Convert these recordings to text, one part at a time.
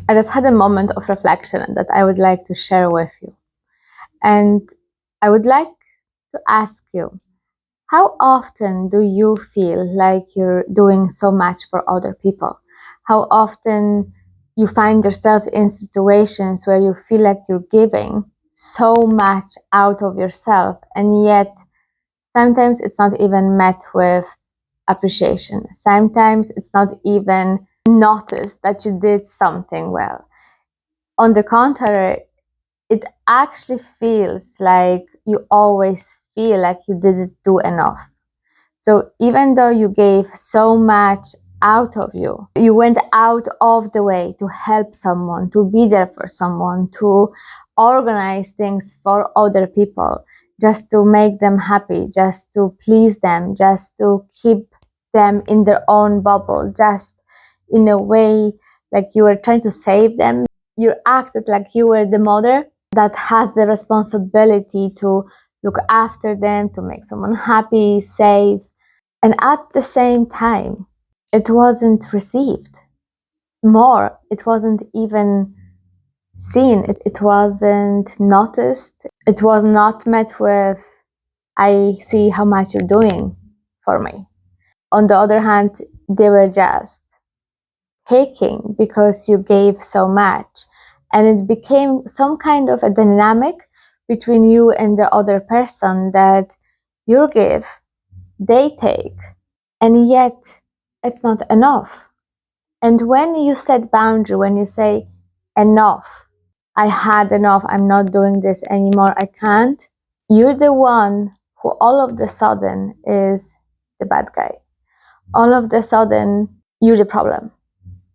I just had a moment of reflection that I would like to share with you. And I would like to ask you, how often do you feel like you're doing so much for other people? How often you find yourself in situations where you feel like you're giving so much out of yourself, and yet sometimes it's not even met with appreciation. Sometimes it's not even noticed that you did something well. On the contrary, it actually feels like you always feel like you didn't do enough. So even though you gave so much out of you, you went out of the way to help someone, to be there for someone, to organize things for other people, just to make them happy, just to please them, just to keep them in their own bubble, just in a way like you were trying to save them. You acted like you were the mother that has the responsibility to look after them, to make someone happy, safe. And at the same time, it wasn't received. More, it wasn't even seen. It wasn't noticed. It was not met with, I see how much you're doing for me. On the other hand, they were just taking because you gave so much. And it became some kind of a dynamic between you and the other person that you give, they take, and yet it's not enough. And when you set boundary, when you say enough, I had enough, I'm not doing this anymore, I can't, you're the one who all of the sudden is the bad guy. All of the sudden, you're the problem.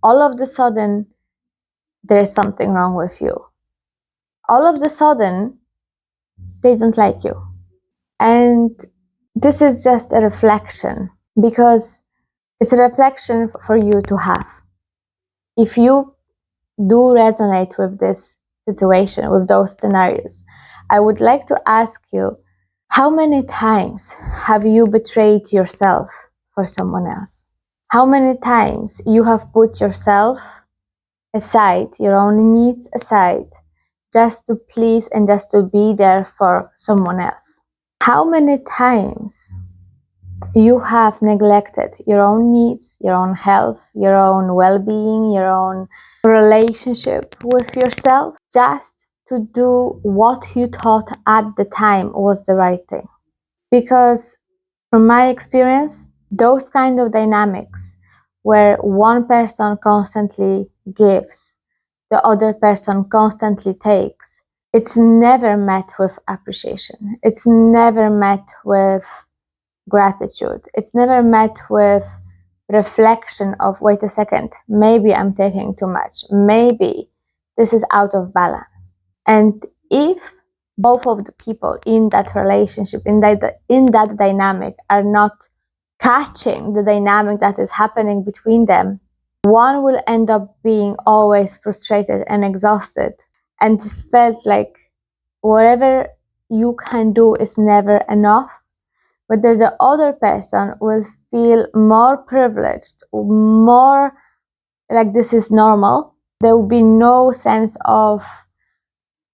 All of the sudden, there's something wrong with you. All of the sudden, they don't like you. And this is just a reflection, because it's a reflection for you to have. If you do resonate with this situation, with those scenarios, I would like to ask you, how many times have you betrayed yourself for someone else? How many times you have put yourself aside, your own needs aside, just to please and just to be there for someone else? How many times you have neglected your own needs, your own health, your own well-being, your own relationship with yourself, just to do what you thought at the time was the right thing? Because from my experience, those kind of dynamics where one person constantly gives, the other person constantly takes, it's never met with appreciation. It's never met with gratitude. It's never met with reflection of, wait a second, maybe I'm taking too much. Maybe this is out of balance. And if both of the people in that relationship, in that dynamic, are not catching the dynamic that is happening between them, one will end up being always frustrated and exhausted and felt like whatever you can do is never enough. But there's the other person will feel more privileged, more like this is normal. There will be no sense of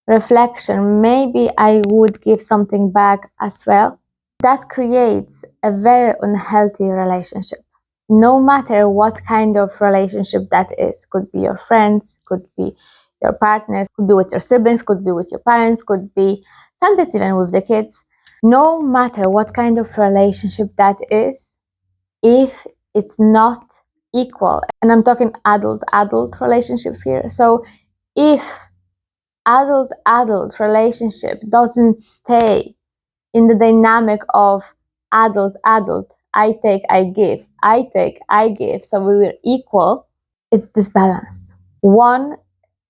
reflection. Maybe I would give something back as well. That creates a very unhealthy relationship. No matter what kind of relationship that is, could be your friends, could be your partners, could be with your siblings, could be with your parents, could be sometimes even with the kids. No matter what kind of relationship that is, if it's not equal, and I'm talking adult relationships here. So if adult relationship doesn't stay in the dynamic of adult, I take, I give, I take, I give, so we were equal, it's disbalanced. One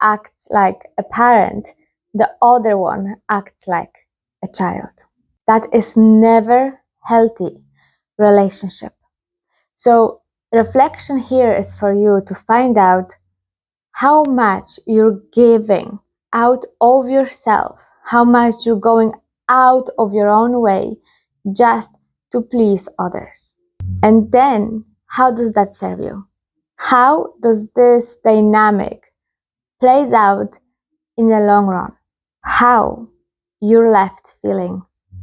acts like a parent, the other one acts like a child. That is never healthy relationship. So reflection here is for you to find out how much you're giving out of yourself, how much you're going out of your own way just to please others. And then how does that serve you? How does this dynamic plays out in the long run. How you're left feeling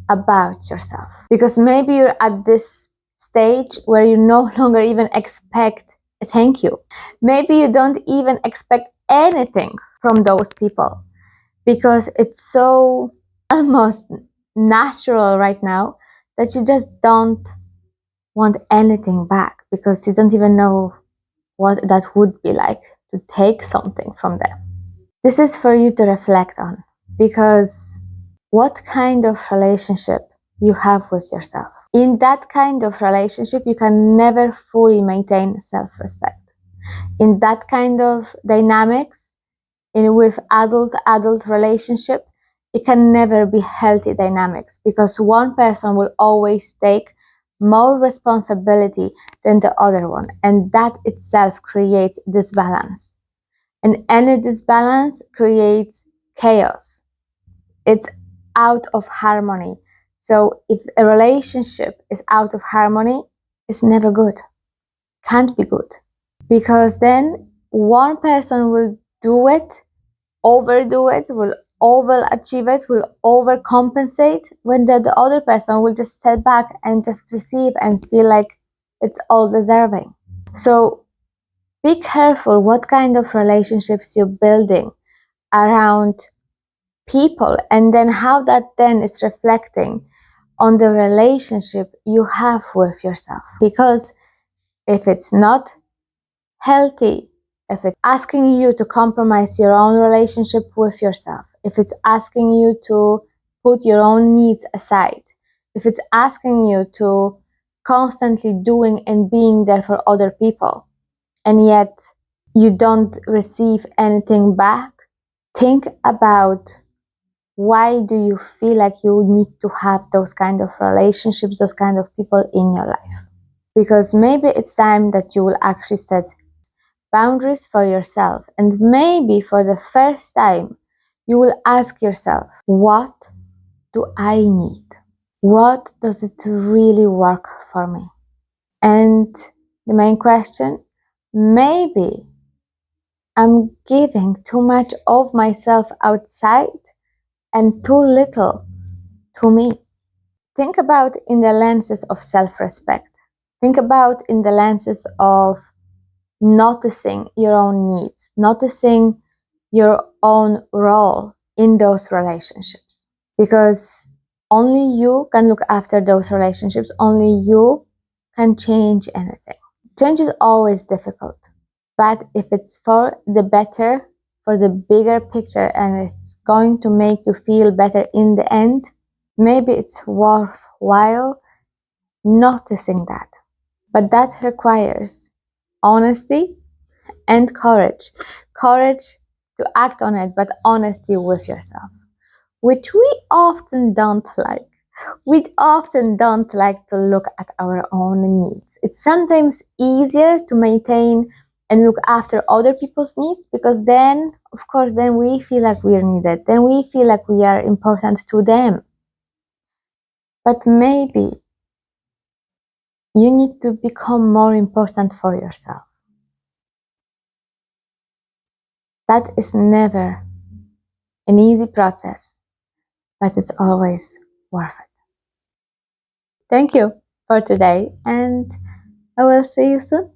about yourself. Because maybe you're at this stage where you no longer even expect a thank you. Maybe you don't even expect anything from those people because it's so almost natural right now that you just don't want anything back because you don't even know what that would be like to take something from them. This is for you to reflect on because what kind of relationship you have with yourself. In that kind of relationship, you can never fully maintain self-respect. In that kind of dynamics, with adult relationship, it can never be healthy dynamics because one person will always take more responsibility than the other one, and that itself creates disbalance. And any disbalance creates chaos. It's out of harmony. So if a relationship is out of harmony, it's never good. Can't be good. Because then one person will do it, overdo it, will overachieve it, will overcompensate, when the other person will just sit back and just receive and feel like it's all deserving. So be careful what kind of relationships you're building around people, and then how that then is reflecting on the relationship you have with yourself. Because if it's not healthy, if it's asking you to compromise your own relationship with yourself, if it's asking you to put your own needs aside, if it's asking you to constantly doing and being there for other people, and yet you don't receive anything back, think about why do you feel like you need to have those kind of relationships, those kind of people in your life? Because maybe it's time that you will actually set boundaries for yourself. And maybe for the first time, you will ask yourself, what do I need? What does it really work for me? And the main question, maybe I'm giving too much of myself outside and too little to me. Think about in the lenses of self-respect. Think about in the lenses of noticing your own needs, noticing your own role in those relationships. Because only you can look after those relationships, only you can change anything. Change is always difficult, but if it's for the better, for the bigger picture, and it's going to make you feel better in the end, maybe it's worthwhile noticing that. But that requires honesty and courage. Courage to act on it, but honesty with yourself, which we often don't like. We often don't like to look at our own needs. It's sometimes easier to maintain and look after other people's needs because then, of course, then we feel like we're needed. Then we feel like we are important to them. But maybe you need to become more important for yourself. That is never an easy process, but it's always worth it. Thank you for today, and I will see you soon.